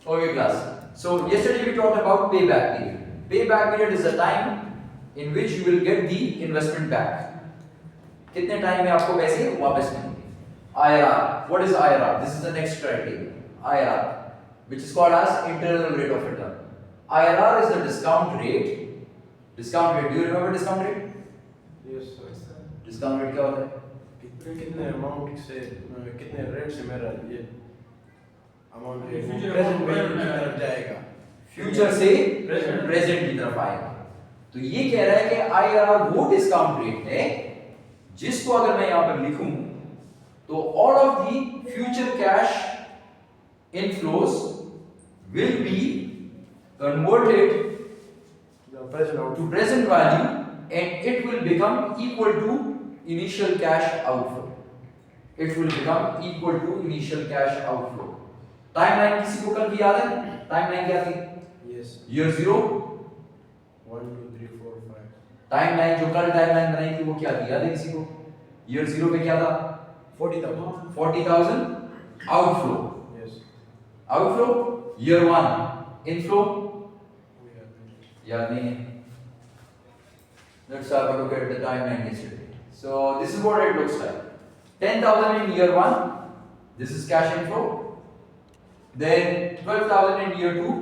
Okay, class. So yesterday we talked about payback period. Payback period is the time in which you will get the investment back. कितने time में आपको पैसे वापस मिलेंगे? IRR. What is IRR? This is the next criteria. IRR, which is called as internal rate of return. IRR is the discount rate. Discount rate. Do you remember discount rate? Yes, sir. Discount rate क्या होता है? कितने amount से कितने rate से मेरा ये amount Future present amount value की में तरफ जाएगा फ्यूचर से प्रेजेंट की तरफ आएगा। तो ये कह रहा है कि IRR वो डिस्काउंट रेट है जिसको अगर मैं यहां पर लिखूं तो all of the future cash inflows will be converted present out to present value and it will become equal to initial cash outflow. It will become equal to initial cash outflow. Timeline किसी को कल की याद है? Timeline क्या थी? Yes Year 0. 1 2 3 4 5 Timeline जो कल timeline बनाई थी वो क्या थी? याद है किसी को? Year 0 पे क्या था? 40,000 40,000 outflow. Yes Outflow. Year 1 inflow. याद नहीं है? Let's have a look at the timeline yesterday. So this is what it looks like. 10,000 in year 1. This is cash inflow. Then 12,000 in year 2.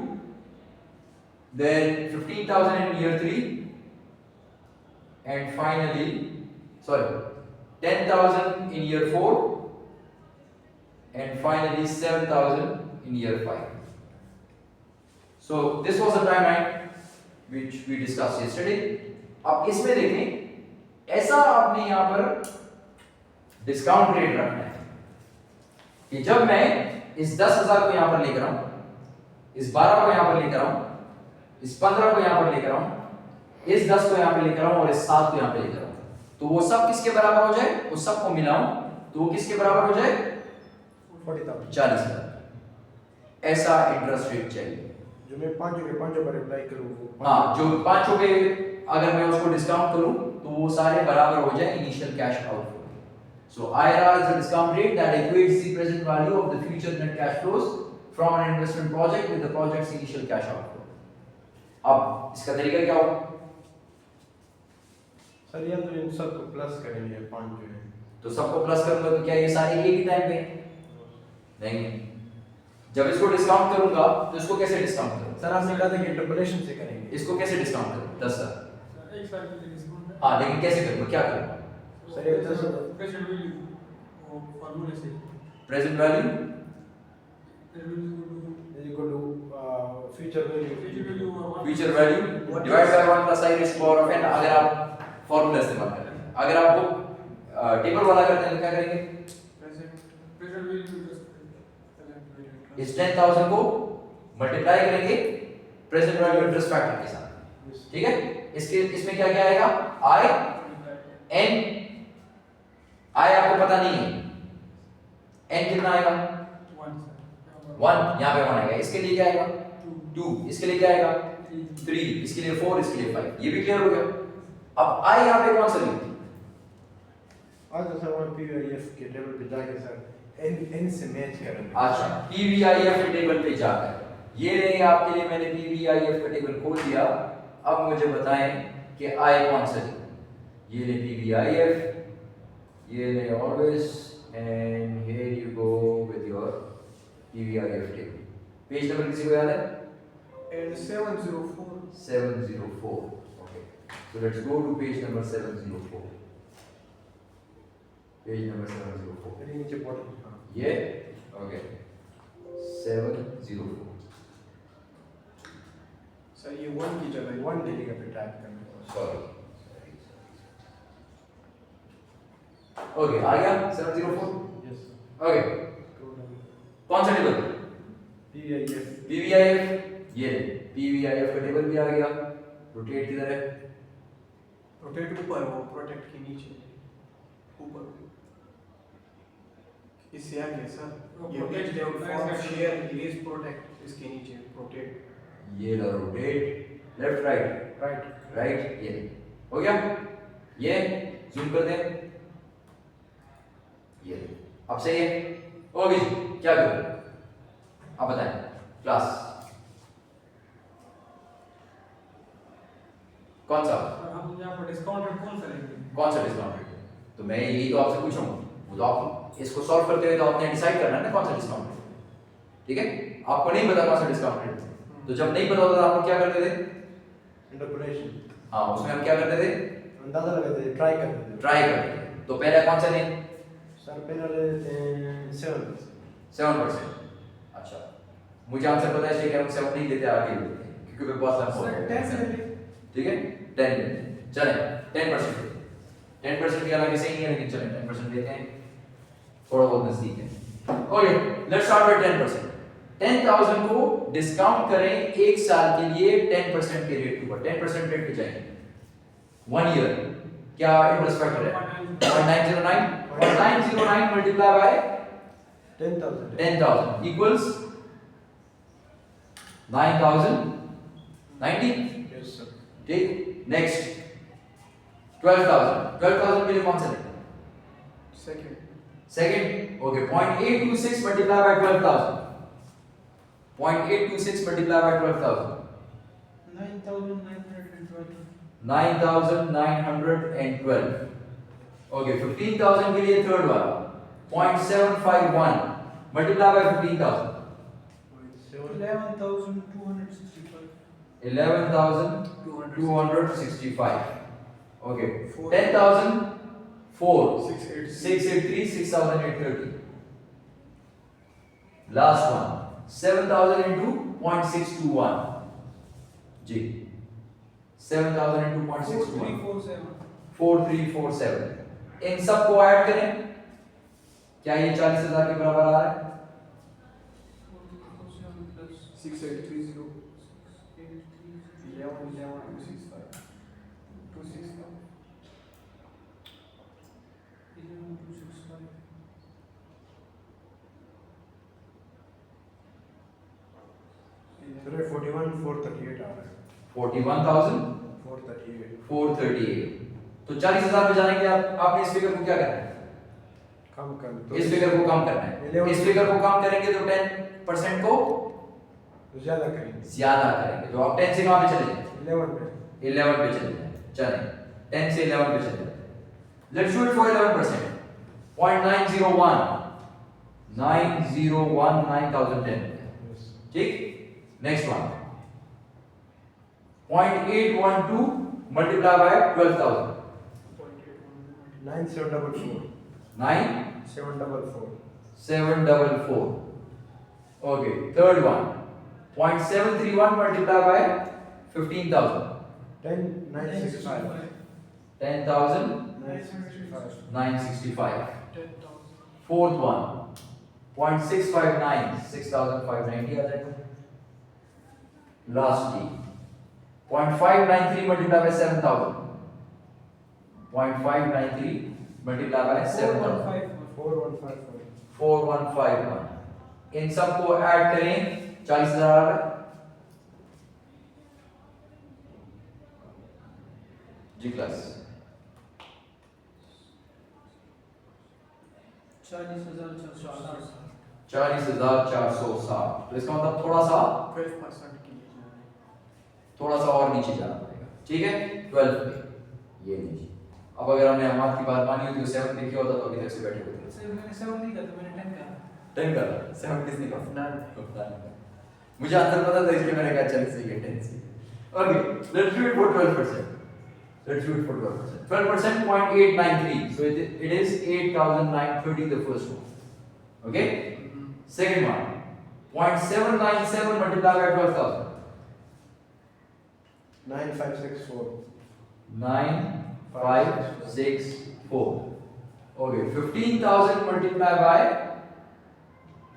Then 15,000 in year 3. And finally, 10,000 in year 4. And finally 7,000 in year 5. So this was the timeline which we discussed yesterday. अब इसमें देखें ऐसा आपने यहां पर discount rate रखना है कि जब मैं इस 10,000 को यहां पर लेकर आऊं, इस 12 को यहां पर लेकर आऊं, इस 15 को यहां पर लेकर आऊं, इस 10 को यहां पर लेकर आऊं और इस 7 को यहां पर लेकर आऊं, तो वो सब किसके बराबर हो जाए? वो सब को मिलाऊं तो वो किसके बराबर हो जाए? 40,000 40,000। ऐसा इंटरेस्ट रेट चाहिए। जो मैं पांचों पर अप्लाई करूं हाँ, जो पांचों पे अगर मैं उसको डिस्काउंट करूं तो वो सारे बराबर हो जाए initial cash outflow. So IRR is a discount rate that equates the present value of the future net cash flows from an investment project with the project's initial cash outflow. अब इसका तरीका क्या होगा? सर या तो इन सबको plus करेंगे पांच जो है तो सबको प्लस करूंगा तो क्या ये सारे एक ही टाइम पे? नहीं, जब इसको डिस्काउंट करूंगा तो इसको कैसे डिस्काउंट करूं? सर आपने कहा था कि इंटरपोलेशन से करेंगे इसको कैसे डिस्काउंट करूं? 10,000। एक साल के लिए डिस्काउंट है। हाँ, लेकिन कैसे करूंगा? क्या करूंगा? सर ये 10,000 प्रेजेंट वैल्यू वो फार्मूले से present value equal to future value divide by 1 plus i raise to power of n। अगर आप फार्मूला इस्तेमाल करें, अगर आप वो टेबल वाला करते हैं तो क्या करेंगे? प्रेजेंट वैल्यू इस 10,000 को मल्टीप्लाई करेंगे प्रेजेंट वैल्यू इंटरेस्ट फैक्टर के साथ, ठीक है? इसके इसमें क्या क्या आएगा? i n i आपको पता नहीं है, n कितना आएगा? 1, यहाँ पे 1 आएगा। इसके लिए क्या आएगा? 2, इसके लिए क्या आएगा? 3, इसके लिए 4, इसके लिए 5। ये भी क्लियर हो गया। अब i यहाँ पे कौन सा लिखते हैं? आज तो सर मैं पीवीआईएफ के टेबल पे जाके सर एन से मैच करेंगे अच्छा, PVIF के टेबल पे जाकर ये रहे आपके लिए मैंने PVIF का टेबल खोल दिया। अब मुझे बताएं कि i कौन सा लिखूं? ये ले PVIF, ये ले always and here you go with your PVIF table. Page number किसी को याद है? and 704 704. Okay, so let's go to page number 704. Page number 704. मेरे नीचे बॉटम ये ओके 704। सर ये 1 की जगह 1 के लिए पे टाइप करना सॉरी, ओके आ गया 704। यस ओके, कौन सा टेबल? PVIF PVIF। ये PVIF का टेबल भी आ गया। रोटेट किधर है? रोटेट ऊपर, वो प्रोटेक्ट के नीचे ऊपर इससे आगे सर ये page down form share release protect इसके नीचे प्रोटेक्ट ये लो rotate left right right right. ये हो गया। ये जूम कर दें, ये अब सही है। ओके जी, क्या करूं आप बताएं? क्लास कौन सा? सर हम यहाँ पर डिस्काउंट रेट कौन सा लेंगे? कौन सा डिस्काउंट रेट? तो मैं यही तो आपसे पूछूंगा, वो तो आप इसको सॉल्व करते हुए तो आपने डिसाइड करना है ना कौन सा डिस्काउंट रेट, ठीक है? आपको नहीं पता कौन सा डिस्काउंट रेट, तो जब नहीं पता होता तो आप लोग क्या करते थे? इंटरपोलेशन, हाँ, उसमें हम क्या करते थे? अंदाजा लगाते थे, ट्राई करते थे। ट्राई करते थे। तो पहले कौन सा लें? सर पहले लेते हैं 7%। 7%। अच्छा, मुझे आंसर पता है इसलिए हम 7 नहीं देते, आगे देते हैं क्योंकि मेरे पास सर 10 से लेंगे। ठीक है, 10 लेते हैं। चलें 10% लेते हैं। 10% की हालांकि सही नहीं है, लेकिन चलें 10% लेते हैं, थोड़ा बहुत नजदीक है। Okay, let's start with 10%। 10,000 को डिस्काउंट करें एक साल के लिए 10% के रेट के ऊपर। 10% रेट पे जाएंगे 1 ईयर, क्या इंटरेस्ट फैक्टर है? 0.909 multiply by 10,000 equals 9,090। Yes sir. ठीक, नेक्स्ट 12,000 के लिए कौन सा लेंगे? Second. Second, okay, 0.826 multiply by 12,000। 0.826 multiply by 12,000 9,912। 9,912। Okay, 15,000 के लिए थर्ड वाला 0.751 multiply by 15,000 11,265। 11,265। Okay, 10,000 4 683 6,830। Last one 7,000 into 0.621 जी, 7,000 into 0.621 4347। 4347। इन सबको ऐड करें, क्या ये 40,000 के बराबर आ रहा है? 6830. 11, 265. 265. 11,265। सर 41,438 आ रहा है। 41,438। 438 तो 40,000 पे जाने के लिए आपने इस फिगर को क्या करना है? कम कर दो। इस फिगर को कम करना है। इस फिगर को कम करेंगे तो 10% को ज्यादा करेंगे। ज्यादा करेंगे, तो आप 10 से कहां पे चले जाएं? 11 पे। 11 पे चले जाएं। चलें 10 से 11 पे चले जाएं। Let's do it for 11%। 0.901 9,010। Yes. ठीक, next one 0.812 multiply by 12,000 9744 9,744। 744 okay, third one 0.731 multiply by 15,000 10965 10,965। Fourth one 0.659 6,590 आ जाएगा। Lastly 0.593 multiply by 7,000 0.593 multiply by 7,000 4154 4151। इन सबको ऐड करें 40,000 आ रहा है। जी क्लास 40,460। तो इसका मतलब थोड़ा सा 12% की लीजिए। थोड़ा सा और नीचे जाना पड़ेगा, ठीक है? 12 पे ये नीचे। अब अगर हमने अमाउंट की बात मानी होती तो 7 देखिए होता तो अभी तक से बैठे होते। सर मैंने 7 नहीं कहा, तो मैंने 10 कहा। 10 कर 7 किसने कहा? None. मुझे आंसर पता था इसलिए मैंने कहा चल सही है 10 से। Okay, let's do it for 12%। Let's do it for 12%. 12% 0.893. So it is 8,930 the first one. Okay? Second one 0.797 multiplied by 12,000. 9564 9,564. Okay, 15,000 multiplied by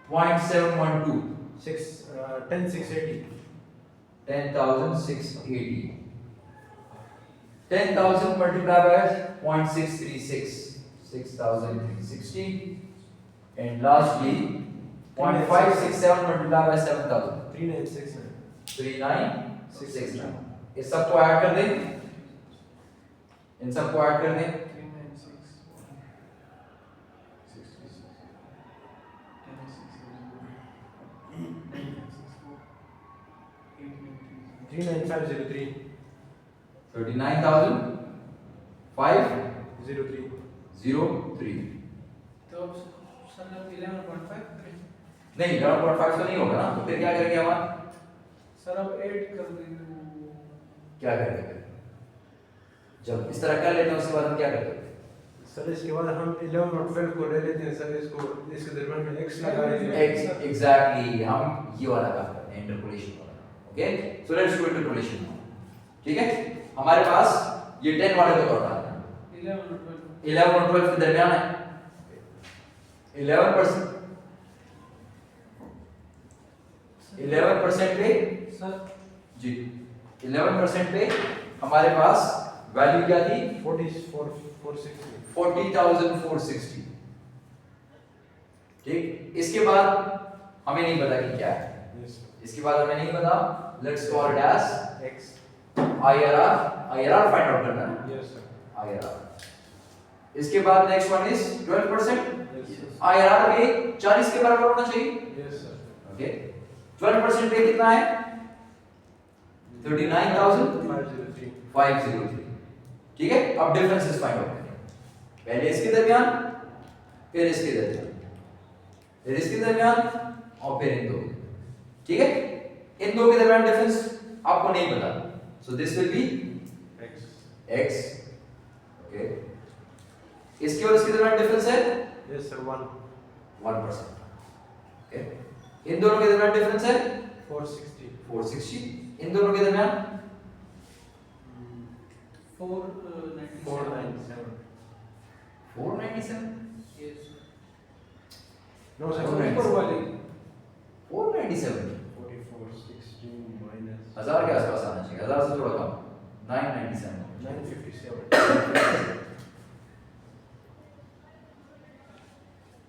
0.712. 10680 10,680. 10,000 multiplied by 0.636. 6,360. And lastly 0.567 multiplied by 7,000. 3969 3969. इस सबको ऐड कर दें, इन सबको ऐड कर दें। 396 66 10 6 9 6 4 39503 39,503 03 तो अब sir 11.5 करें। नहीं 11.5 तो नहीं होगा ना, तो फिर क्या करेंगे हम? सर अब ऐड कर देंगे वो। क्या करेंगे फिर? जब इस तरह कर लेते हैं उसके बाद हम क्या करते हैं? सर इसके बाद हम 11 और 12 को ले लेते हैं सर, इसको इसके दरमियान में x लगा देते हैं। एग्जैक्टली हम ये वाला काम करते हैं, इंटरपोलेशन वाला। Okay, so let's do interpolation now. ठीक है, हमारे पास ये 10 वाले को तोड़ना है। 11 और 12 के दरमियान है। 11% पे सर जी 11% पे हमारे पास वैल्यू क्या थी? 40460 40,460। ठीक, इसके बाद हमें नहीं पता कि क्या है, यस इसके बाद हमें नहीं पता। Let's call it as x IRR find out करना है। Yes sir IRR। इसके बाद next one is 12%। Yes IRR पे 40 के बराबर होना चाहिए। यस सर ओके, 12% पे कितना है? 39,503। ठीक है, अब डिफरेंसेस फाइंड आउट करें। पहले इसके दरमियान, फिर इसके दरमियान, फिर इसके दरमियान और फिर इन दो। ठीक है, इन दो के दरमियान डिफरेंस आपको नहीं पता, so this will be x। Okay, इसके और इसके दरमियान डिफरेंस है यस सर 1%। ओके, इन दोनों के दरमियान डिफरेंस है 460 इन दोनों के दरमियान 497 497। यस नो सर Four ऊपर वाले 497 4460 minus 1000 के आसपास आना चाहिए, 1000 से थोड़ा कम। 997। 957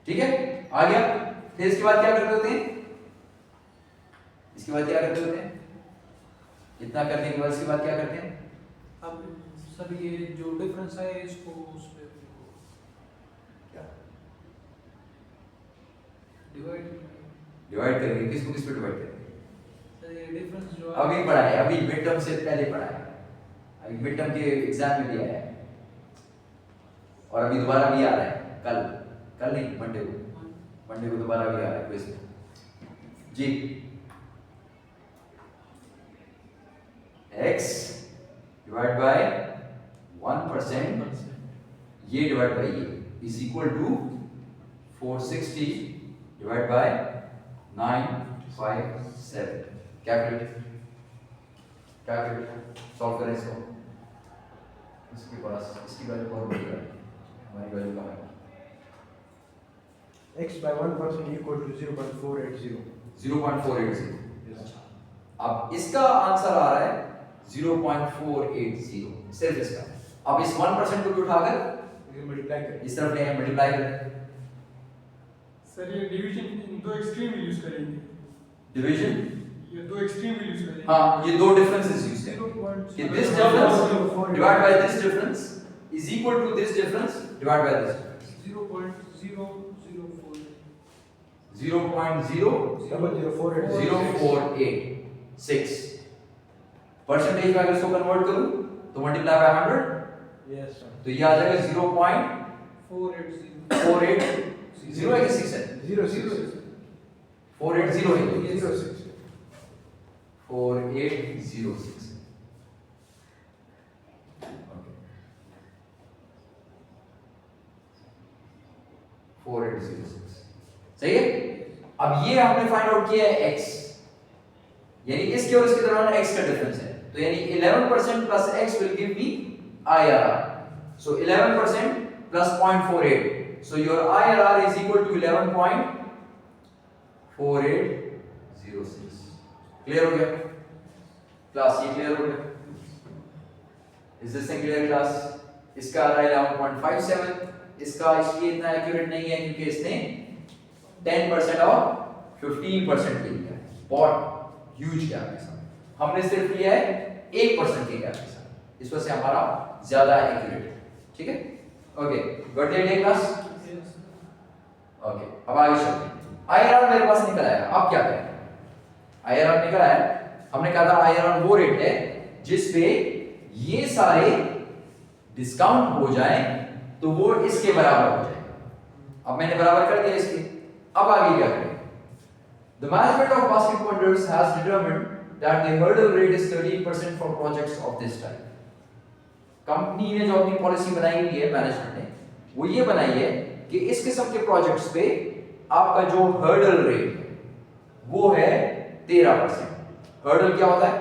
ठीक है, आ गया। फिर इसके बाद क्या करते होते हैं? इसके बाद क्या करते होते हैं? इतना करने के बाद इसके बाद क्या करते हैं? अब सर ये जो डिफरेंस है इसको उस पे क्या डिवाइड डिवाइड करेंगे? किसको किस पे डिवाइड करेंगे? सर ये डिफरेंस जो अभी पढ़ा है, अभी मिड टर्म से पहले पढ़ा है, अभी मिड टर्म के एग्जाम में भी आया है और अभी दोबारा भी आ रहा है। कल नहीं, मंडे को दोबारा भी आ रहा है क्विज में जी। x डिवाइड बाय 1%, ये डिवाइड बाय ये is equal to 460 divide by 957। Calculate solve करें इसको। इसके पास इसकी वैल्यू बहुत बड़ी है, हमारी वैल्यू कम है। x by 1% equal to 0.480 0.480। yes अब इसका आंसर आ रहा है 0.480, सिर्फ इसका। अब इस 1% को भी उठाकर ये मल्टीप्लाई करें इस तरफ ले आए, मल्टीप्लाई करें। सर ये डिवीजन दो एक्सट्रीम यूज करेंगे, डिवीजन, ये दो एक्सट्रीम यूज करेंगे। हाँ ये दो डिफरेंसेस यूज करें कि this difference divide by this difference is equal to this difference divide by this difference. 0.00486 percentage में अगर इसको कन्वर्ट करूं तो मल्टीप्लाई बाय 100 yes sir तो ये आ जाएगा 0.480 है कि 6 है? 06 480 है। 06 4806। Okay. 4806 सही है। अब ये हमने फाइंड आउट किया है x, यानी इसके और इसके दरमियान x का डिफरेंस है, तो यानी 11% plus x will give me IRR. So 11% plus 0.48, so your IRR is equal to 11.4806. Clear हो गया क्लास? ये क्लियर हो गया? Is this thing clear class? इसका आ रहा है 11.57, इसका इसलिए इतना एक्यूरेट नहीं है क्योंकि इसने 10% और 15% ले लिया है, बहुत ह्यूज गैप के साथ। हमने सिर्फ लिया है 1% के गैप के साथ, इस वजह से हमारा ज्यादा एक्यूरेट है। ठीक है, okay, got it class? Okay, अब आगे चलते हैं। आईआरआर मेरे पास निकल आया, अब क्या करें? आईआरआर निकल आया, हमने कहा था आईआरआर वो रेट है जिस पे ये सारे डिस्काउंट हो जाए तो वो इसके बराबर हो जाएगा। अब मैंने बराबर कर दिया इसके, अब आगे क्या करें? The management of Basket Wonders has determined that the hurdle rate is 13% for projects of this type. Company ने जो अपनी पॉलिसी बनाई हुई है, मैनेजमेंट ने वो ये बनाई है कि इस किस्म के प्रोजेक्ट्स पे आपका जो हर्डल रेट है वो है 13%। हर्डल क्या होता है?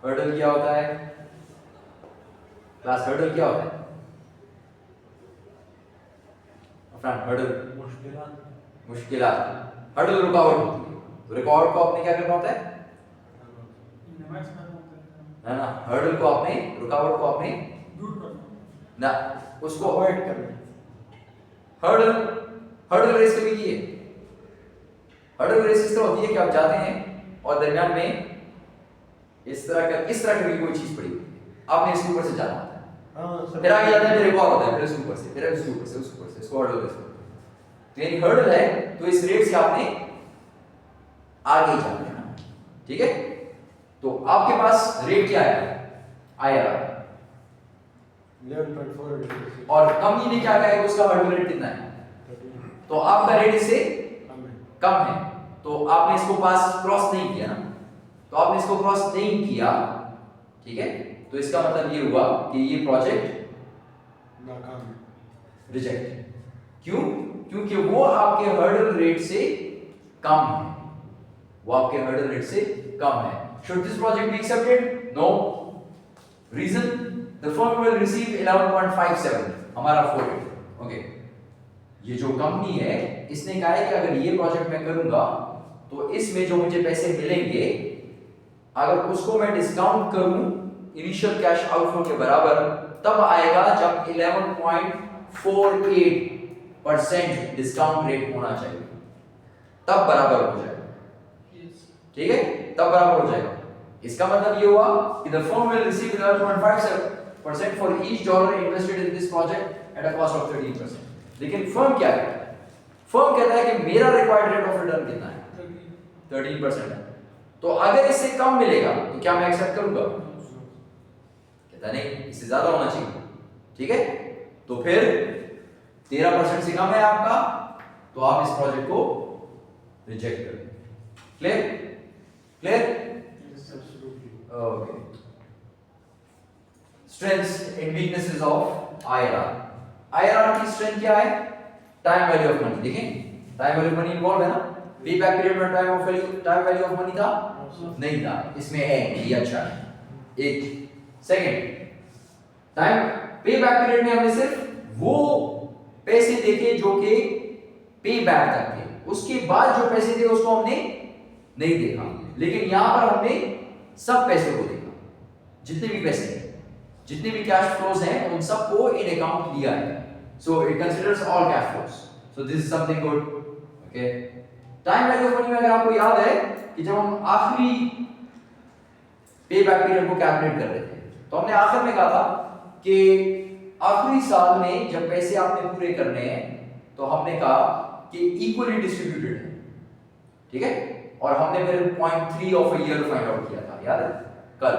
हर्डल क्या होता है क्लास? हर्डल क्या होता है? हर्डल मुश्किलात, हर्डल रुकावट होती है। तो रुकावट को आपने क्या करना होता है ना? हर्डल को आपने, रुकावट को आपने ना उसको अवॉइड करना। हर्डल रेस कभी की है? हर्डल रेस इस तरह होती है कि आप जाते हैं और दरमियान में इस तरह की कोई चीज पड़ी, आपने इसके ऊपर से जाना होता है, फिर आगे जाते हैं, फिर एक और होता है, फिर इसके ऊपर से, फिर इसके ऊपर से, उसके ऊपर से, इसको हर्डल रेस कहते हैं। तो यानी हर्डल है तो इस रेट से आपने आगे जाना है, ठीक है? तो आपके पास रेट क्या है? आईआरआर। 11.4 और कंपनी ने क्या कहा है उसका हर्डल रेट कितना है? तो आपका रेट इससे कम है, तो आपने इसको पास क्रॉस नहीं किया ना, तो आपने इसको क्रॉस नहीं किया, ठीक है? तो इसका मतलब ये हुआ कि ये प्रोजेक्ट नाकाम है, रिजेक्ट। क्यों? क्योंकि वो आपके हर्डल रेट से कम है, वो आपके हर्डल रेट से कम है। Should this project be accepted? No. Reason? The firm will receive 11.57, हमारा 4 ओके। ये जो कंपनी है इसने कहा है कि अगर ये प्रोजेक्ट मैं करूंगा तो इसमें जो मुझे पैसे मिलेंगे अगर उसको मैं डिस्काउंट करूं इनिशियल कैश आउटफ्लो के बराबर, तब आएगा जब 11.48% डिस्काउंट रेट होना चाहिए, तब बराबर हो जाएगा, ठीक है? तब बराबर हो जाएगा। इसका मतलब ये हुआ कि the firm will receive 11.57% for each dollar invested in this project at a cost of 13%। लेकिन फर्म क्या कहता है? फर्म कहता है कि मेरा रिक्वायर्ड रेट ऑफ रिटर्न कितना है? 13% है। तो अगर इससे कम मिलेगा तो क्या मैं एक्सेप्ट करूंगा? कहता नहीं, इससे ज्यादा होना चाहिए, ठीक है? तो फिर 13% से कम है आपका, तो आप इस प्रोजेक्ट को रिजेक्ट कर दें। Clear? Okay. Strengths and weaknesses of IRR. IRR की स्ट्रेंथ क्या है? Time value of money. देखें, time value of money involve है ना? पे बैक पीरियड में टाइम वैल्यू ऑफ मनी था? नहीं था, इसमें है, ये अच्छा है। एक second, time pay back period में हमने सिर्फ वो पैसे देखे जो कि पे बैक तक थे, उसके बाद जो पैसे थे उसको हमने नहीं देखा। लेकिन यहां पर हमने सब पैसे को देखा, जितने भी पैसे हैं, जितने भी कैश फ्लोज हैं उन सबको इन अकाउंट लिया है। So it considers all cash flows. So this is something good, okay. Time value of money में अगर आपको याद है कि जब हम आखिरी पे बैक पीरियड को कैलकुलेट कर रहे थे तो हमने आखिर में कहा था कि आखिरी साल में जब पैसे आपने पूरे करने हैं तो हमने कहा कि इक्वली डिस्ट्रीब्यूटेड है, ठीक है? और हमने फिर 0.3 of a year find out किया था, याद है? कल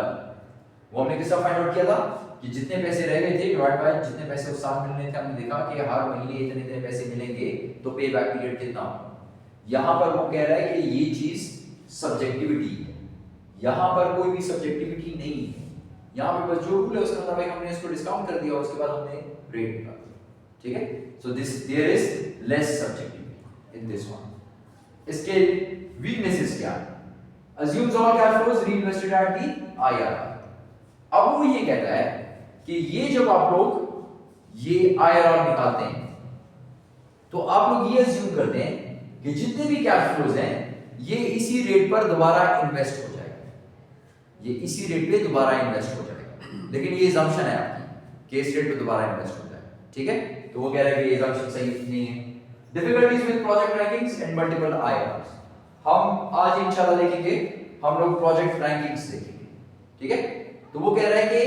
वो हमने किसका फाइंड आउट किया था कि जितने पैसे रह गए थे डिवाइड बाय जितने पैसे उस साल मिलने थे, हमने देखा कि हर महीने इतने इतने पैसे मिलेंगे तो पे बैक पीरियड कितना होगा। यहां पर वो कह रहा है कि ये चीज सब्जेक्टिविटी है, यहां पर कोई भी सब्जेक्टिविटी नहीं है, यहां पे बस जो रूल है उसके मुताबिक हमने इसको डिस्काउंट कर दिया और उसके बाद हमने रेट निकाल दिया, ठीक है? So this there is less subjectivity in this one. इसके वीकनेसेस क्या है? assumes all cash flows reinvested at the IRR। अब वो ये कहता है कि ये जब आप लोग ये IRR निकालते हैं तो आप लोग ये अज्यूम करते हैं कि जितने भी कैश फ्लोज हैं ये इसी रेट पर दोबारा इन्वेस्ट हो जाएगा, ये इसी रेट पे दोबारा इन्वेस्ट हो जाएगा। लेकिन ये assumption है आपकी कि इस रेट पे दोबारा इन्वेस्ट हो जाएगा, ठीक है? तो वो कह रहा है कि ये assumption सही नहीं है। Difficulties with project rankings and multiple IRRs। हम आज इंशाल्लाह देखेंगे, हम लोग प्रोजेक्ट रैंकिंग्स देखेंगे, ठीक है? तो वो कह रहा है कि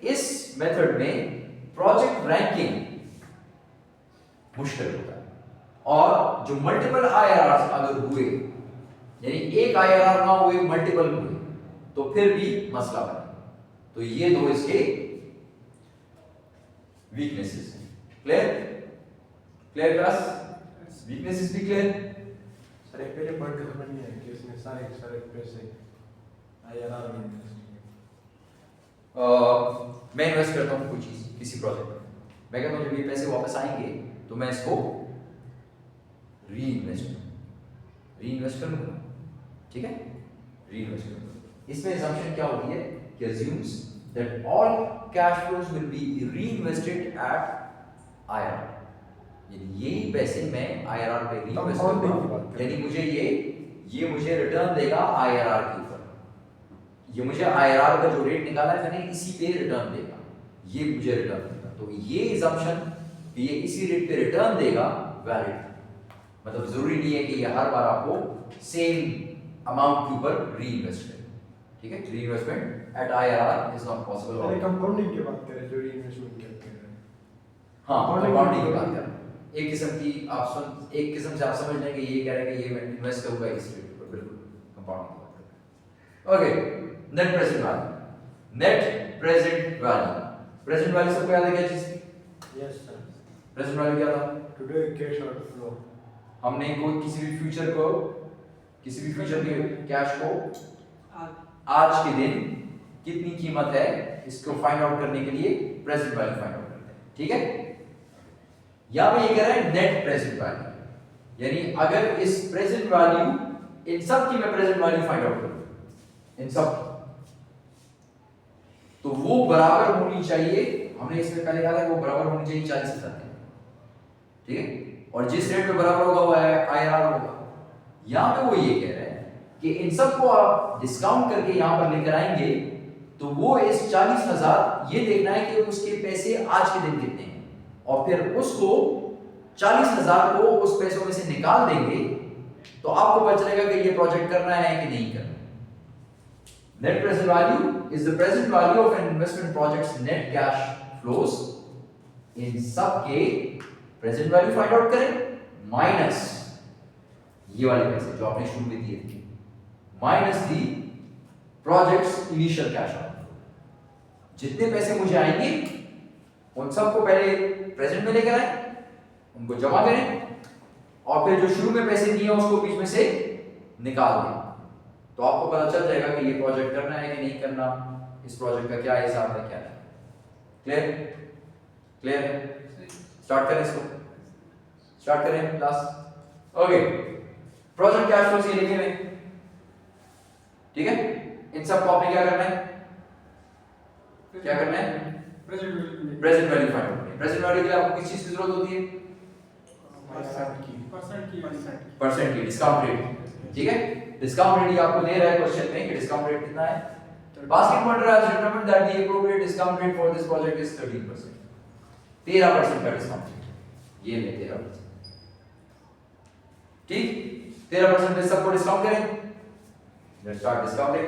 इस मेथड में प्रोजेक्ट रैंकिंग मुश्किल होता है। और जो मल्टीपल आईआरआर अगर हुए, यानी एक आईआरआर ना हुए मल्टीपल हुए, तो फिर भी मसला बने। तो ये दो इसके वीकनेसेस हैं। क्लियर? Clear class? वीकनेसेस भी क्लियर? सर एक पहले पॉइंट समझ नहीं आया कि इसमें सारे पैसे आईआरआर में इन्वेस्ट मैं इन्वेस्ट करता हूँ कोई चीज किसी प्रोजेक्ट में, मैं कहता हूँ जब ये पैसे वापस आएंगे तो मैं इसको री इन्वेस्ट करूंगा, ठीक है, री इन्वेस्ट करूंगा। इसमें assumption क्या होती है कि assumes that all cash flows will be reinvested at IRR, यानी यही पैसे मैं IRR पे रीइन्वेस्ट करूंगा, यानी मुझे ये मुझे रिटर्न देगा IRR के ऊपर, ये मुझे IRR का जो रेट निकाला है मैंने इसी पे रिटर्न देगा, ये मुझे रिटर्न देगा। तो ये assumption कि ये इसी रेट पे रिटर्न देगा वैलिड, मतलब जरूरी नहीं है कि ये हर बार आपको सेम अमाउंट के ऊपर रीइन्वेस्ट करे, ठीक है। Reinvestment at IRR is not possible. अरे कंपाउंडिंग की बात करें, जो रीइन्वेस्टमेंट की बात कर रहे हैं। हाँ, कंपाउंडिंग की बात कर रहे हैं। एक किस्म से आप समझ लें कि ये कह रहे हैं कि ये मैं इन्वेस्ट करूंगा इस रेट पर, बिल्कुल कंपाउंडिंग की बात कर रहे हैं। Okay, net present value. Net present value, present value सबको याद है क्या चीज? Yes sir. प्रेजेंट वैल्यू क्या था? Today cash outflow. हमने कोई किसी भी फ्यूचर के कैश को आज के दिन कितनी कीमत है इसको फाइंड आउट करने के लिए प्रेजेंट वैल्यू फाइंड आउट करते हैं, ठीक है। यहां पे ये कह रहा है नेट प्रेजेंट वैल्यू, यानी अगर इस प्रेजेंट वैल्यू इन सब की मैं प्रेजेंट वैल्यू फाइंड आउट करूं, इन सब तो वो बराबर होनी चाहिए, हमने इसमें पहले कहा था कि वो बराबर होनी चाहिए 40,000 के, ठीक है। और जिस रेट पे बराबर होगा वो आईआरआर होगा। यहां पे वो ये कह रहे हैं कि इन सब को आप डिस्काउंट करके यहां पर लेकर आएंगे तो वो इस 40,000 ये देखना है कि उसके पैसे आज के दिन कितने हैं, और फिर उसको 40,000 को उस पैसों में से निकाल देंगे तो आपको पता चलेगा कि ये प्रोजेक्ट करना है कि नहीं करना। Net present value is the present value of an investment project's net cash flows, इन सब के प्रेजेंट वैल्यू फाइंड आउट करें माइनस ये वाले पैसे जो आपने शुरू में दिए थे, minus the project's initial cash outflow. जितने पैसे मुझे आएंगे उन सबको पहले प्रेजेंट में लेकर आए, उनको जमा करें, और फिर जो शुरू में पैसे दिए उसको बीच में से निकाल दें, तो आपको पता चल जाएगा कि ये प्रोजेक्ट करना है कि नहीं करना, इस प्रोजेक्ट का क्या हिसाब है, क्या है। क्लियर? क्लियर है? स्टार्ट करें इसको, स्टार्ट करें class. Okay, project cash flow से लिखे हुए, ठीक है। इन सब को आपने क्या करना है, क्या करना है? प्रेजेंट वैल्यू फाइंड आउट करनी है। प्रेजेंट वैल्यू के लिए आपको किस चीज की जरूरत होती है? परसेंट की, डिस्काउंट रेट, ठीक है। डिस्काउंट रेट आपको दे रहा है क्वेश्चन में कि डिस्काउंट रेट कितना है। Basket model has determined that the appropriate discount rate for this project is 13%, 13% का डिस्काउंट, ये ले 13%, ठीक। 13% पे सबको डिस्काउंट करें, let's start discounting.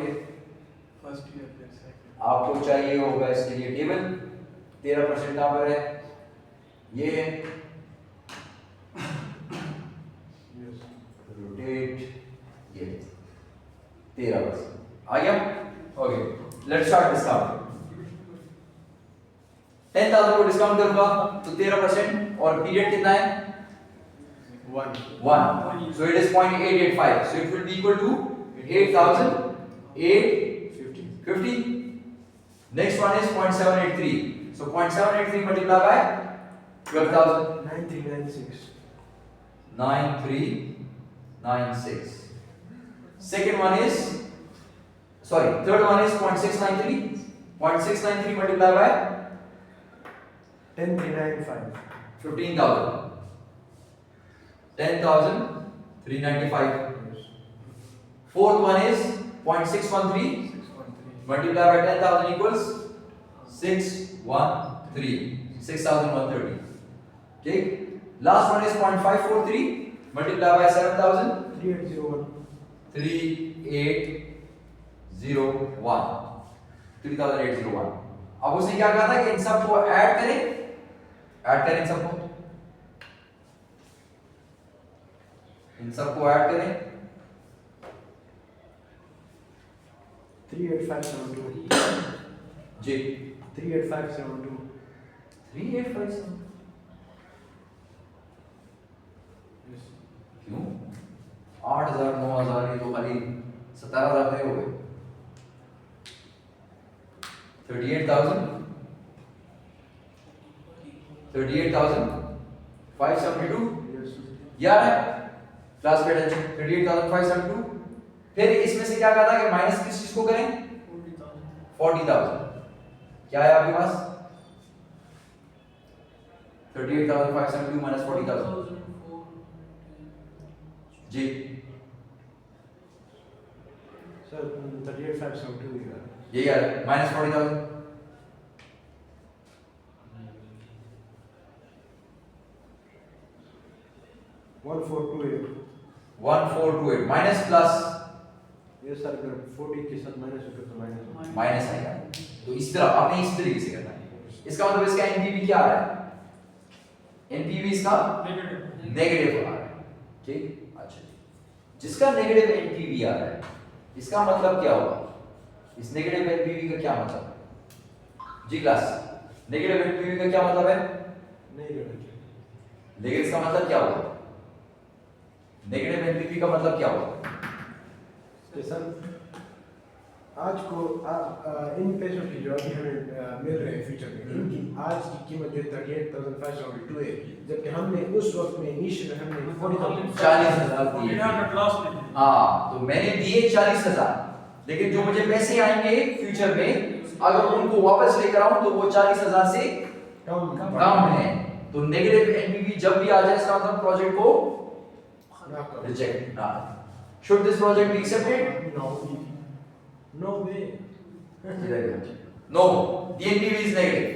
First year फिर सेकंड, आपको चाहिए होगा इसके लिए टेबल, 13% नंबर है ये, रोटेट ये 13% आ गया। Okay, let's start discount. 10,000 को डिस्काउंट करूंगा तो 13%, और पीरियड कितना है? 1, so it is 0.885, so it will be equal to 8,850. Next one is 0.783, so 0.783 multiplied by 12,000, 9396. 9396. Second one is, sorry, third one is 0.693, 0.693 multiplied by 10395. 15,000, 10,395. Fourth one is 0.613 multiplied by 10,000 equals 613, 6,130. ठीक, last one is 0.543 multiplied by 7,000, 3801. 3801, 3801. अब उसने क्या कहा था कि इन सबको add करें इन सबको, इन सबको ऐड करें 38572 जी 38572 3857 क्यों 8000 9000 ये तो खाली 17000 हो गए 38,572 yes याद है क्लास पे टेंशन 38,572 फिर इसमें से क्या कहा था कि माइनस किस चीज को करें 40,000 क्या है आपके पास 38,572 माइनस 40,000 जी sir 38572 यार ये यार माइनस 40,000 1428 1428 माइनस प्लस ये सर अगर 40 के साथ माइनस होगा तो माइनस होगा माइनस आएगा तो इस तरह आपने इस तरीके से करना है इसका मतलब इसका एनपीवी क्या आ रहा है एनपीवी इसका नेगेटिव आ रहा है ठीक अच्छा जिसका नेगेटिव एनपीवी आ रहा है इसका मतलब क्या होगा इस नेगेटिव एनपीवी का क्या मतलब है जी क्लास नेगेटिव एनपीवी का क्या मतलब है नहीं रहना चाहिए लेकिन इसका मतलब क्या होगा नेगेटिव एनपीवी का मतलब क्या होगा कि सर आज को इन पैसों की जो अभी हमें मिल रहे हैं फ्यूचर में इनकी आज की कीमत जो 38,572 है जबकि हमने उस वक्त में इनिशियल हमने 40,000 40,000 दिए हाँ तो मैंने दिए 40,000 लेकिन जो मुझे पैसे आएंगे फ्यूचर में अगर उनको वापस लेकर आऊं तो वो 40,000 से कम है तो नेगेटिव एनपीवी जब भी आ जाए इसका मतलब प्रोजेक्ट को रिजेक्ट ना should this project be accepted no way no the NPV is negative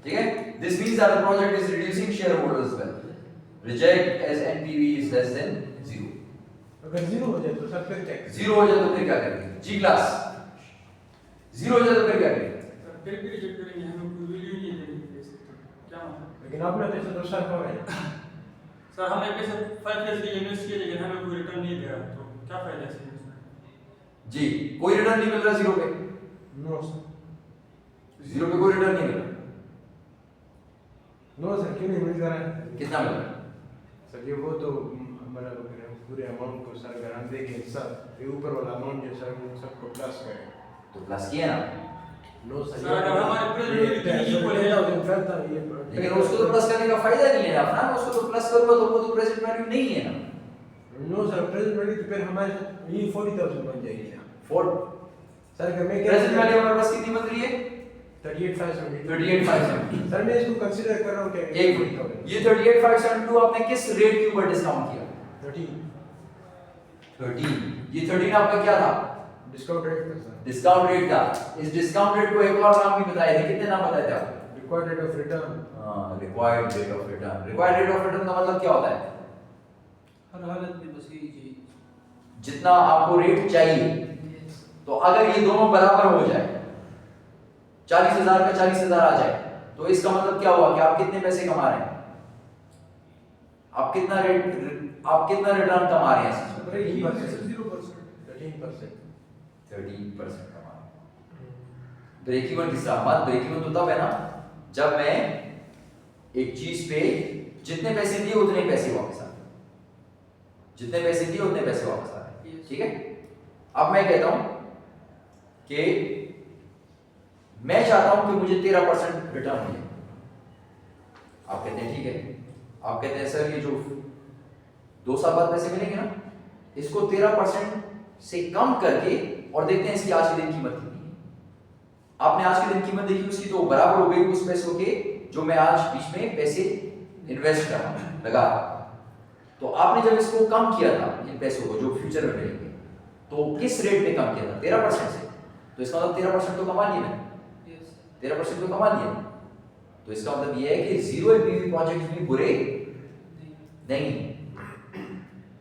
ठीक है this means that the project is reducing shareholders wealth reject as NPV is less than 0 अगर जीरो हो जाए तो सर फिर क्या करें? जीरो हो जाए तो फिर क्या करेंगे जी क्लास जीरो हो जाए तो फिर क्या करेंगे फिर भी रिजेक्ट करेंगे हमें कोई वैल्यू नहीं देंगे क्या मतलब लेकिन आपने तो ऐसा तो सर हो रहा है सर हमने पैसे 5 years के लिए इन्वेस्ट किए लेकिन हमें कोई रिटर्न नहीं दे रहा तो क्या फायदा है इसमें जी कोई रिटर्न नहीं मिल रहा जीरो पे नो सर जीरो पे कोई रिटर्न नहीं मिल रहा नो सर क्यों नहीं मिल रहा है कितना मिल रहा है सर ये वो तो हमारा पूरे अमाउंट को सर अगर हम देखें सर ये ऊपर वाला अमाउंट जो सर उन सबको प्लस करें तो प्लस किया ना नो सर सर, अगर हमारे प्रेजेंट ये equal है, लेकिन उसको तो प्लस करने का फायदा नहीं है ना उसको तो प्लस करूंगा तो वो तो प्रेजेंट वैल्यू नहीं है ना नो सर प्रेजेंट वैल्यू तो फिर हमारे ये 40,000 बन जाएगी ना फोर सर अगर मैं प्रेजेंट वैल्यू हमारे पास कितनी बन रही है 38,572 38,572 सर मैं इसको कंसीडर कर रहा हूं कि एक मिनट ये 38,572 आपने किस रेट के ऊपर डिस्काउंट किया 13 ये 13 आपका क्या था डिस्काउंट रेट था सर डिस्काउंट रेट था इस डिस्काउंट रेट को एक और नाम भी बताए थे कितने नाम बताए थे आपने required rate of return required rate of return required rate of return का मतलब क्या होता है हर हालत में बस यही चीज जितना आपको रेट चाहिए तो अगर ये दोनों बराबर हो जाए 40,000 का 40,000 आ जाए तो इसका मतलब क्या हुआ कि आप कितने पैसे कमा रहे हैं आप कितना रिटर्न कमा रहे हैं 13% कमा रहे हैं ब्रेक इवन किसका मत ब्रेक इवन तो तब है ना जब मैं एक चीज पे जितने पैसे दिए उतने पैसे वापस आ रहे जितने पैसे दिए उतने पैसे वापस आ रहे ठीक है अब मैं कहता हूं कि मैं चाहता हूं कि मुझे 13% रिटर्न मिले आप कहते हैं ठीक है आप कहते हैं सर ये जो 2 साल बाद पैसे मिलेंगे ना इसको 13% से कम करके और देखते हैं इसकी आज के दिन कीमत कितनी है आपने आज के दिन कीमत देखी उसकी तो बराबर हो गई उस पैसों के जो मैं आज बीच में पैसे इन्वेस्ट कर रहा हूं लगा तो आपने जब इसको कम किया था इन पैसों को जो फ्यूचर में मिलेंगे तो किस रेट पे कम किया था 13% से तो इसका मतलब 13% तो कमा लिया ना 13% तो कमा लिया तो इसका मतलब ये है कि जीरो एनपीवी प्रोजेक्ट भी बुरे नहीं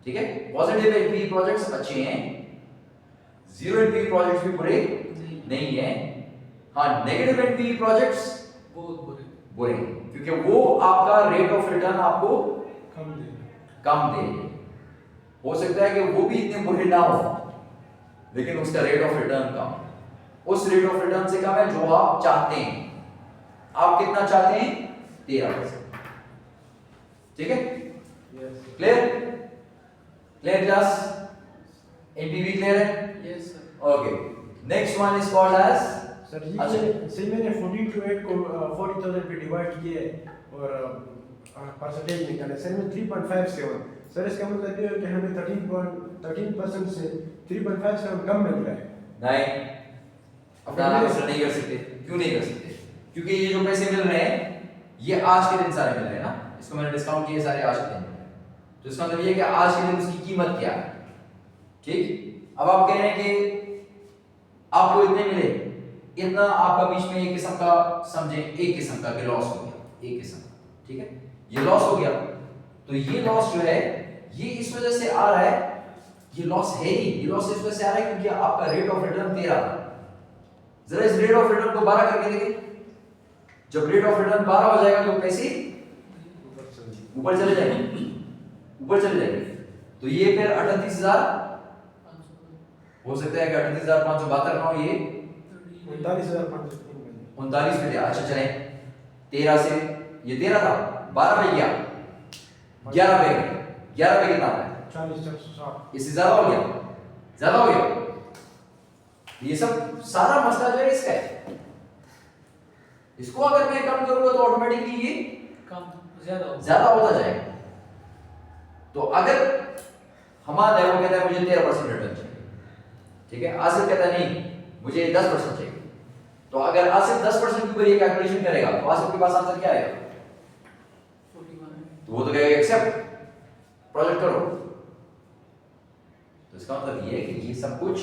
ठीक है पॉजिटिव एनपीवी प्रोजेक्ट्स अच्छे हैं जीरो एनपीवी प्रोजेक्ट्स भी बुरे नहीं है हाँ नेगेटिव एनपीवी प्रोजेक्ट्स बहुत बुरे हैं क्योंकि वो आपका रेट ऑफ रिटर्न आपको कम दे कम देंगे हो सकता है कि वो भी इतने बुरे ना हो लेकिन उसका रेट ऑफ रिटर्न कम है, उस रेट ऑफ रिटर्न से कम है जो आप चाहते हैं। आप कितना चाहते हैं? 13%। ठीक है, Yes. Clear? Clear class? NPV clear है? Yes, sir. Okay, next one is called as sir जी अच्छा। से मैंने 14 to 8 को 40,000 पे डिवाइड किए और परसेंटेज निकाले सर में 3.57। सर इसका मतलब ये है कि हमें 13% से 3.5 से कम मिल रहा है। नहीं, अपना आंसर नहीं कर सकते। क्यों नहीं कर सकते? क्योंकि ये जो पैसे मिल रहे हैं ये आज के दिन सारे मिल रहे हैं ना, इसको मैंने डिस्काउंट किए सारे आज के दिन मिल रहे हैं, तो इसका मतलब ये है कि आज के दिन उसकी कीमत क्या है। ठीक, अब आप कह रहे हैं कि आपको इतने मिले, इतना आपका बीच में एक किस्म का समझे, एक किस्म का लॉस हो गया, एक किस्म का, ठीक है, ये लॉस हो गया। तो ये लॉस जो है ये इस वजह से आ रहा है, ये लॉस है ही, ये लॉस इस वजह से आ रहा है क्योंकि आपका रेट ऑफ रिटर्न 13 था। जरा इस रेट ऑफ रिटर्न को 12 करके देखें, जब रेट ऑफ रिटर्न 12 हो जाएगा तो पैसे ऊपर चले जाएंगे, ऊपर चले जाएंगे। तो ये फिर 38,000 हो सकता है कि 38,572 ना हो, ये 39,503 39 पे दिया। अच्छा चलें, 13 से ये 13 था, 12 पे गया, 11 पे गया, 11 पे कितना आता है? 40,460। इससे ज्यादा हो गया, ज्यादा हो गया। ये सब सारा मसला जो है इसका है, इसको अगर मैं कम करूंगा तो ऑटोमेटिकली ये ज्यादा होता जाएगा। तो अगर हमारा है वो कहता है मुझे 13% रिटर्न चाहिए, ठीक है, आसिफ कहता है नहीं मुझे 10% चाहिए, तो अगर आसिफ 10% के ऊपर ये कैलकुलेशन करेगा तो आसिफ के पास आंसर क्या आएगा? तो वो तो कहेगा एक्सेप्ट, प्रोजेक्ट करो। तो इसका मतलब ये है कि ये सब कुछ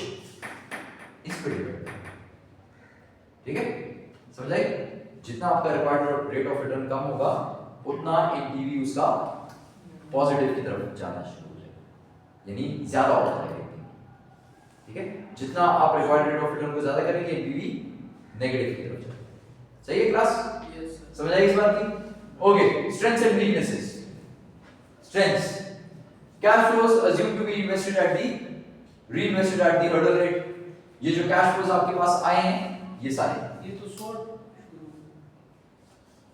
इस पर डिपेंड है, ठीक है, समझ आए? जितना आपका रिक्वायर्ड रेट ऑफ रिटर्न कम होगा उतना एनपीवी उसका पॉजिटिव की तरफ जाना शुरू हो जाएगा, यानी ज्यादा होता जाएगा, ठीक है। जितना आप रिक्वायर्ड रेट ऑफ रिटर्न को ज्यादा करेंगे एनपीवी नेगेटिव की तरफ जाएगा। सही है क्लास? Yes, sir. समझ आई इस बात की? Okay, strengths and weaknesses. Strengths, cash flows assume to be invested at the reinvested at the hurdle rate. ये जो कैश फ्लोज आपके पास आए हैं ये सारे ये तो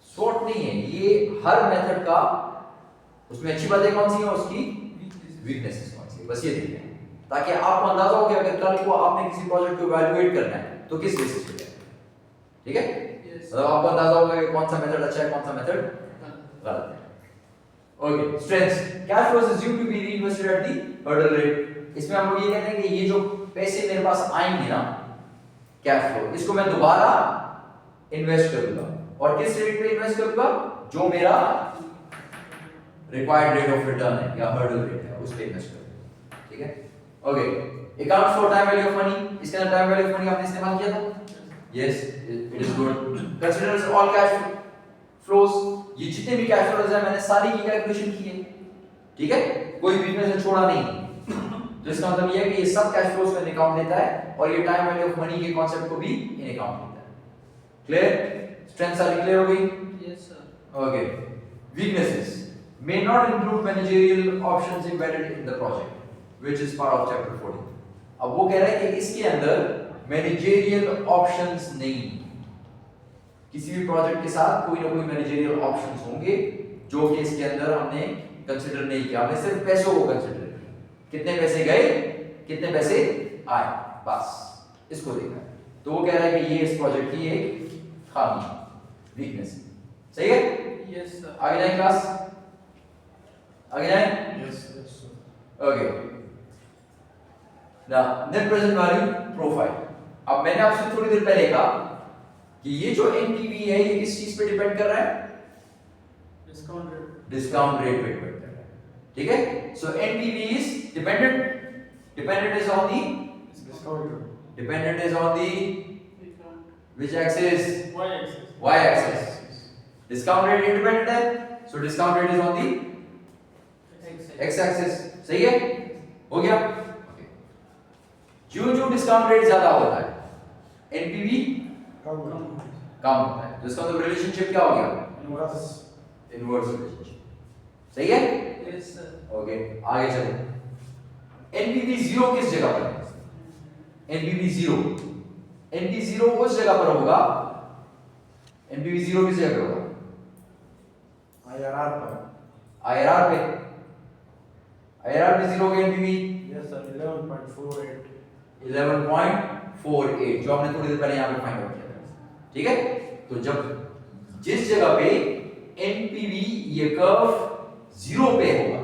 शॉर्ट नहीं है, ये हर मेथड का उसमें अच्छी बातें कौन सी है, उसकी वीकनेसेस कौन सी है, बस ये देखना है ताकि आपको अंदाजा हो कि अगर कल को आपने किसी प्रोजेक्ट को इवैल्यूएट करना है तो किस बेसिस पे करें, ठीक है। मतलब आपको अंदाजा होगा कि कौन सा मेथड अच्छा है, कौन सा मेथड गलत है। Okay, strengths, cash flows assume to be reinvested at the hurdle rate. इसमें हम लोग ये कहते हैं कि ये जो पैसे मेरे पास आएंगे ना, कैश फ्लो, इसको मैं दोबारा इन्वेस्ट करूंगा और किस रेट पे इन्वेस्ट करूंगा? जो मेरा रिक्वायर्ड रेट ऑफ रिटर्न है या हर्डल रेट है उस पे इन्वेस्ट करूंगा, ठीक है। Okay, accounts for time value of money, इसके अंदर टाइम वैल्यू ऑफ मनी आपने इस्तेमाल किया था? Yes, it is good. Considers all cash flows, ये जितने भी कैश फ्लोज हैं मैंने सारी की कैलकुलेशन की है, ठीक है, कोई बीच में से छोड़ा नहीं। तो इसका मतलब ये है कि ये सब कैश फ्लोज को इन अकाउंट लेता है और ये टाइम वैल्यू ऑफ मनी के कांसेप्ट को भी इन अकाउंट लेता है। क्लियर? स्ट्रेंथ सारी क्लियर हो गई? Yes, sir. Okay, weaknesses may not include managerial options embedded in the project which is part of chapter 14। अब वो कह रहा है कि इसके अंदर मैनेजेरियल ऑप्शंस नहीं, किसी भी प्रोजेक्ट के साथ कोई ना कोई मैनेजेरियल ऑप्शंस होंगे जो कि इसके अंदर हमने कंसीडर नहीं किया, हमने सिर्फ पैसों को कंसीडर किया, कितने पैसे गए कितने पैसे आए, बस इसको देखा है। तो वो कह रहा है कि ये इस प्रोजेक्ट की एक खामी, वीकनेस, सही है। Yes, sir. आगे जाए क्लास, आगे जाए। Yes, sir. ओके, ना नेट प्रेजेंट वैल्यू प्रोफाइल। अब मैंने आपसे थोड़ी देर पहले कहा कि ये जो एनपीवी है ये किस चीज पे डिपेंड कर रहा है? डिस्काउंट रेट, डिस्काउंट रेट पे डिपेंड कर रहा है, ठीक है। So NPV is dependent is on the Discount rate. Dependent is on the which axis? y axis, y axis. Discount rate independent है, so discount rate is on the x axis, सही है, हो गया। जो डिस्काउंट रेट ज्यादा होता है NPV कम कम होता है, तो इसका मतलब रिलेशनशिप क्या हो गया? Inverse. इनवर्स रिलेशनशिप, सही है। Yes, sir. ओके, आगे चलो। एनपीवी 0 किस जगह पर है? एनपीवी 0 उस जगह पर होगा, एनपीवी 0 किस जगह पर होगा? IRR पर। आईआरआर पे 0 के एनपीवी यस सर 11.48 11.48 जो आपने थोड़ी देर पहले यहां पे फाइंड आउट किया था, ठीक है। तो जब जिस जगह पे एनपीवी ये कर्व 0 पे होगा,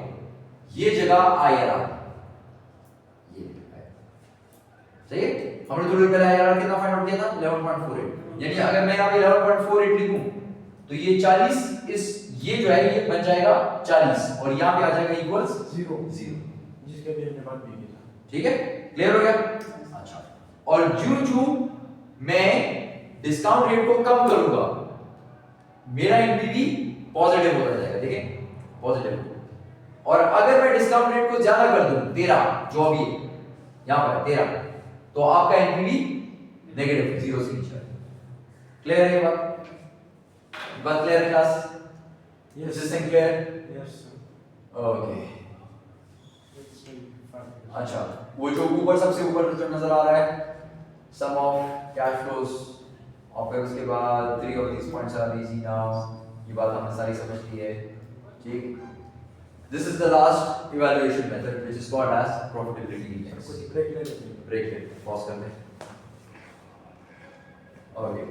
ये जगह आईआरआर, ये सही है। हमने थोड़ी देर पहले आईआरआर कितना फाइंड आउट किया था? 11.48। यानी अगर मैं यहां पे 11.48 लिखूं तो ये 40 इस ये जो है ये बन जाएगा 40 और यहां पे आ जाएगा इक्वल्स 0 0, जिसके भी हमने बात भी की था। ठीक है। क्लियर हो गया? अच्छा, और जो मैं डिस्काउंट रेट को कम करूंगा मेरा एनपीवी पॉजिटिव होता जाएगा, ठीक है, पॉजिटिव। और अगर मैं डिस्काउंट रेट को ज्यादा कर दूं 13 जो अभी यहां पर 13 तो आपका एनपीवी नेगेटिव 0 से नीचे आएगा। क्लियर है ये बात? Clear class? Yes. Is this clear? Yes sir. Okay. Let's see. अच्छा, वो जो ऊपर सबसे ऊपर जो नजर आ रहा है सम ऑफ कैश फ्लोज और फिर उसके बाद 3 of these points are easy now, ये बात हमने सारी समझ ली है, ठीक। This is the last evaluation method which is called as profitability index. कुछ ब्रेक ले लेते हैं। ब्रेक ले, पॉज कर लें। ओके।